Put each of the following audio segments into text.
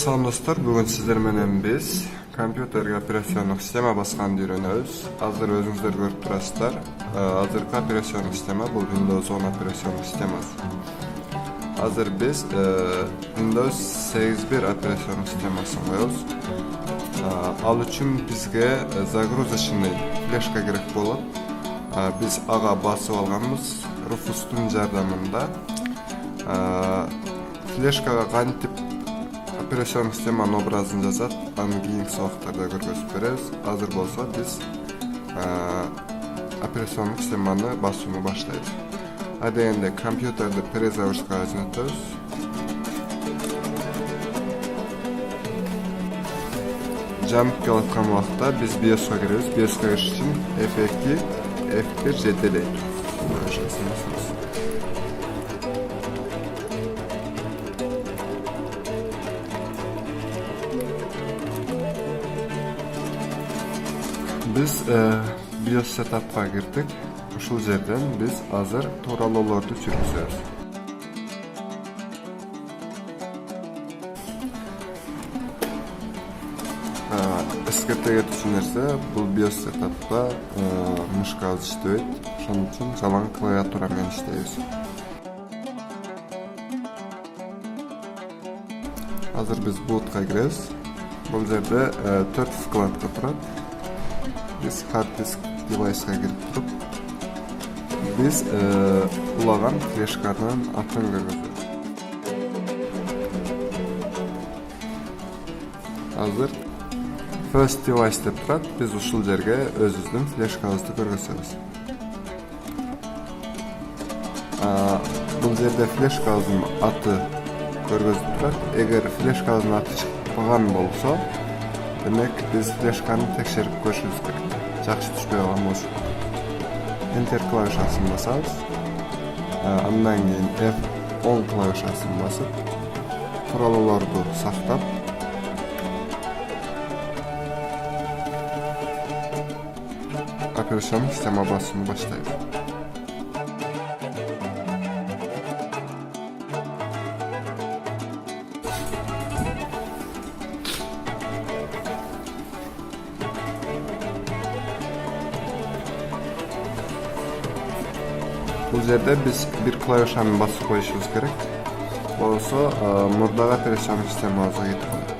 Салам достор, бүгін сіздер менен біз компьютерге операциондық система басқанды үйренеміз. Азыр өзіңіздер көріп тұрасыздар. Азыркы операциондық система бұл Windows 10 операциондық системасы. Азыр біз Windows 8.1 операциондық системасын қоямыз. Ал үшін бізге загрузочный флешка керек болып, біз аға басып алғанбыз Rufus'тың жардамында. Флешкаға қантип операциондық системаның образын жазат, анын кийинки сабактарда көрсөтүп беребиз. Азыр болсо биз операциондық системаны басууну баштайбыз. Адегенде компьютерди перезагрузкага жөнөтөбүз. Жамп келип аткан убакта биз BIOS'ка киребиз. BIOS'ка кириш үчүн F2 жетелейт. Biz BIOS setup'a girdik. Ушул жерден biz азыр тууралоолорду жүргүзөбүз. Эскертеге түшүнөрсө, бул BIOS setup'та мышкабыз иштебейт. Ошон үчүн жалаң клавиатура менен иштейбиз. Азыр biz bootка киребиз. Бул жерде 4 вкладка турат. Biz hard disk device'ga girip turup, biz uлаган флешканын атын көргөзөбүз. Азыр first device деп турат, biz ушул жерге өзүбүздүн флешкабызды көргөзөбүз. Бул жерде флешкабыздын аты көргөзүлүп турат. Эгер флешкабыздын аты чыкпаган болсо, демек biz флешканы текшерип көрүшүбүз керек. Жакшы түшпөй калган болсо, Enter клавишасын басабыз. Андан кийин F10 клавишасын басып, тууралоолорду сактап, операциондук система басууну баштайбыз. Бул жерде биз бир клавишаны басып коюшубуз керек. Болсо, мурдагы операциондук системабызга кетип калат.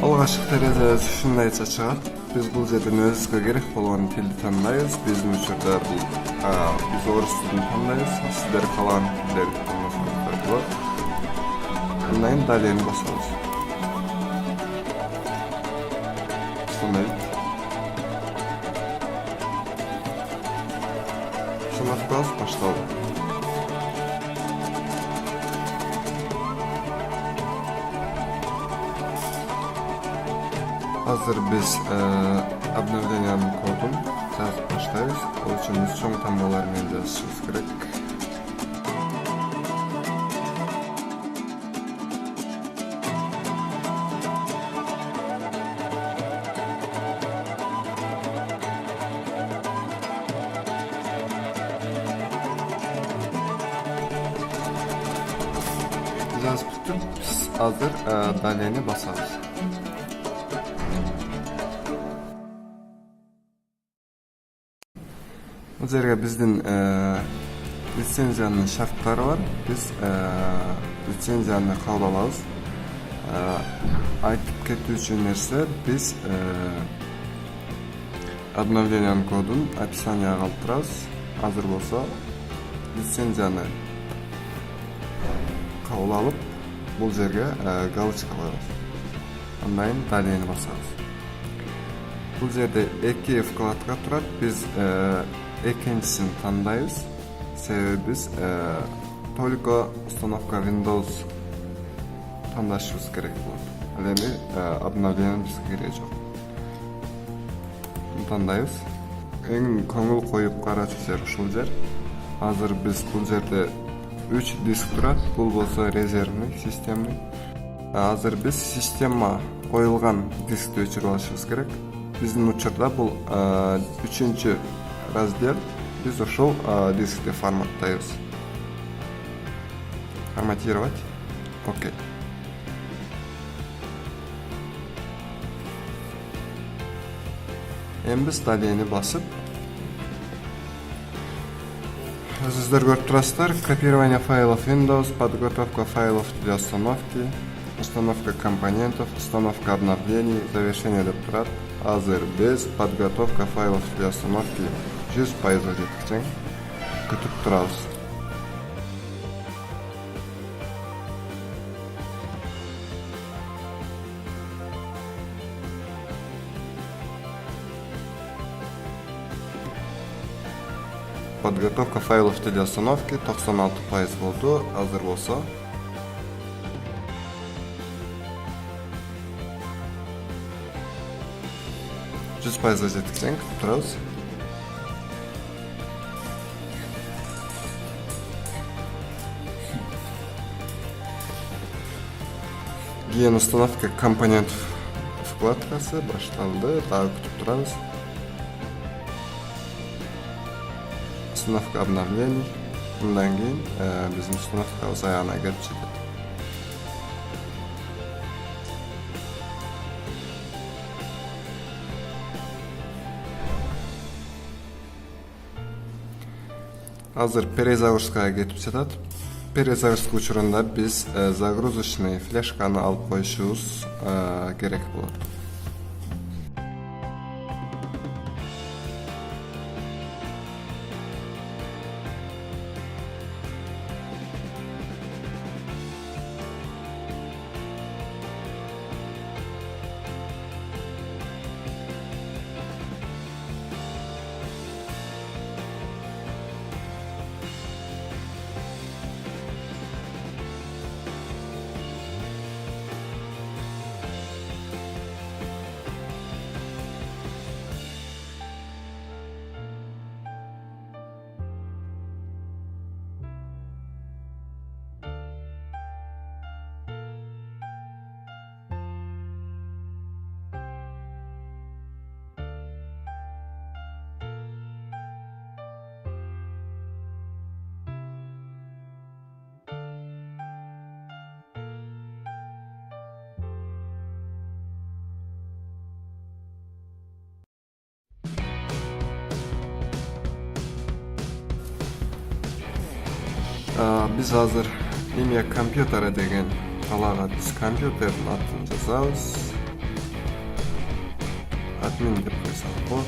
Алгачкы терезебиз ушундайча чыгат. Биз бул жерден өзүбүзгө керек болгон тилди тандайбыз. Биздин учурда биз орус тилин тандайбыз. Сиздер каалаган тилдерди тандасаңыздар болот. Андан кийин далени басабыз. Ушундай. Ушундактабыз башталды. Азыр биз обновлениянын кодун жазып баштайбыз. Ал үчүн биз чоң тандоолор менен жазышыбыз керек. Жазып бүттүк, биз азыр далени басабыз. Бул жерге биздин лицензиянын шарттары бар. Биз лицензияны кабыл алабыз. Айтып кетүүчү нерсе, биз обновлениянын кодун описанияга калтырабыз. Азыр болсо лицензияны кабыл алып, бул жерге галочка коебуз. Андан кийин далени басабыз. Бул жерде 2 вкладка турат. Биз экинчисин тандайбыз. Себеби биз только установка Windows тандашыбыз керек болот. Ал эми обновлениянын бизге кереги жок. Тандайбыз. Эң көңүл коюп карачу жер ушул жер. Азыр биз бул жерде 3 диск турат. Бул болсо резервный, системный. Азыр биз система коюлган дискти өчүрүп алышыбыз керек. биздин учурда бул 3-чү раздел. Биз ошол дискте форматтайбыз. Форматировать. Окей. Эми биз далени басып, өзүңүздөр көрүп турасыздар. Копирование файлов Windows, подготовка файлов для установки, установка компонентов, установка обновлений, завершение деп турат. Азыр биз подготовка файлов для установки 100% жеткичең күтүп турабыз. Подготовка файлов для установки 96% болду. Азыр болсо 100% жеткичең күтүп турабыз. Кийин установка компонентов вкладкасы башталды. Дагы күтүп турабыз. Установка обновлений. Мындан кийин биздин установкабыз аягына келип жетет. Азыр перезагрузкага кетип жатат. Перезагрузка учурунда биз загрузочный флешканы алып коюшубуз керек болот. Биз азыр имя компьютера деген талаага биз компьютердин атын жазабыз. Админ деп койсок болот.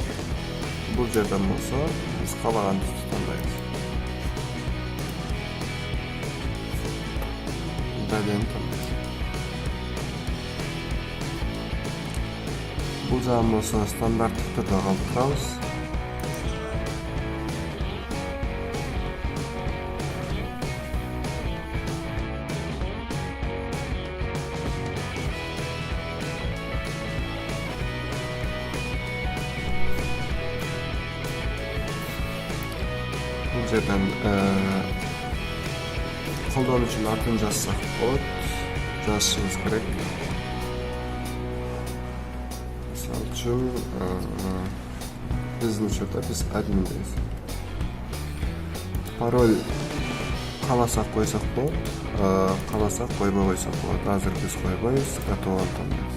Бул жерден болсо биз каалаганыбызды тандайбыз. Далени тандайбыз. Бул жагын болсо стандарттык түрдө калтырабыз. Бул жерден колдонуучунун атын жазсак болот. Жазышыбыз керек. Мисалы үчүн биздин учурда биз админ дейбиз. Пароль кааласак койсок болот, кааласак койбой койсок болот. Азыр биз койбойбуз, готовун тандайбыз.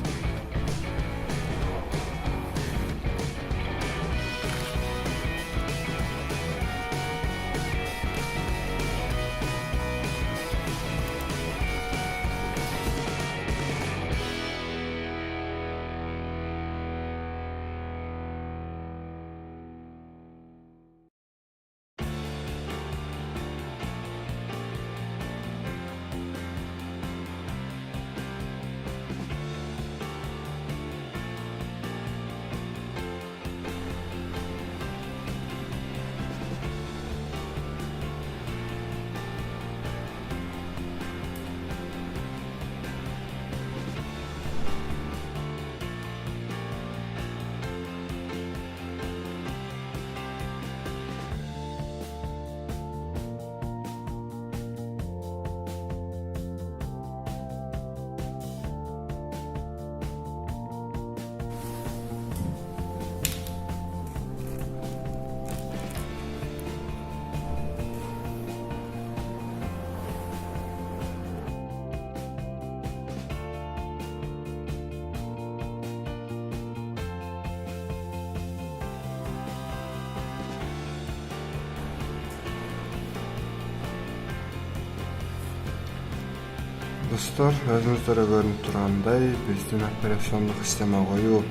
Dostlar, özünüzlere görünüp turganday bizdin operasyonluk sistema koyup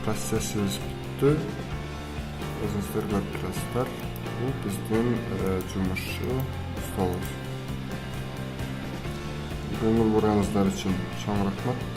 prosesimiz bitti. Özünüzler görüp turasızlar. Bu bizdin cumhurşu stolumuz. Көңіл бұрғаныздар үшін чоң рахмат.